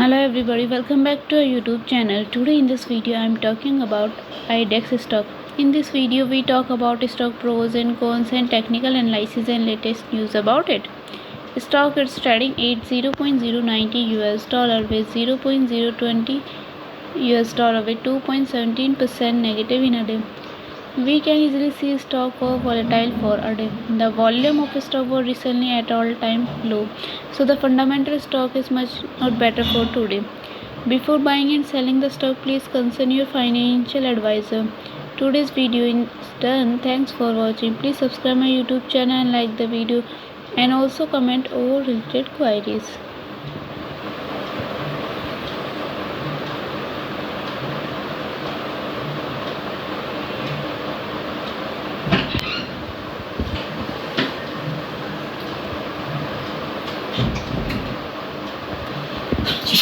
Hello everybody, welcome back to our YouTube channel. Today in this video I am talking about Idex stock. In this video we talk about stock pros and cons and technical analysis and latest news about it. Stock is trading at 0.090 US dollar with 0.020 US dollar with 2.17% negative in a day. We can easily see stock go volatile for a day. The volume of stock was recently at all-time low, so the fundamental stock is much not better for today. Before buying and selling the stock, please consult your financial advisor. Today's video is done. Thanks for watching. Please subscribe my YouTube channel and like the video, and also comment all related queries.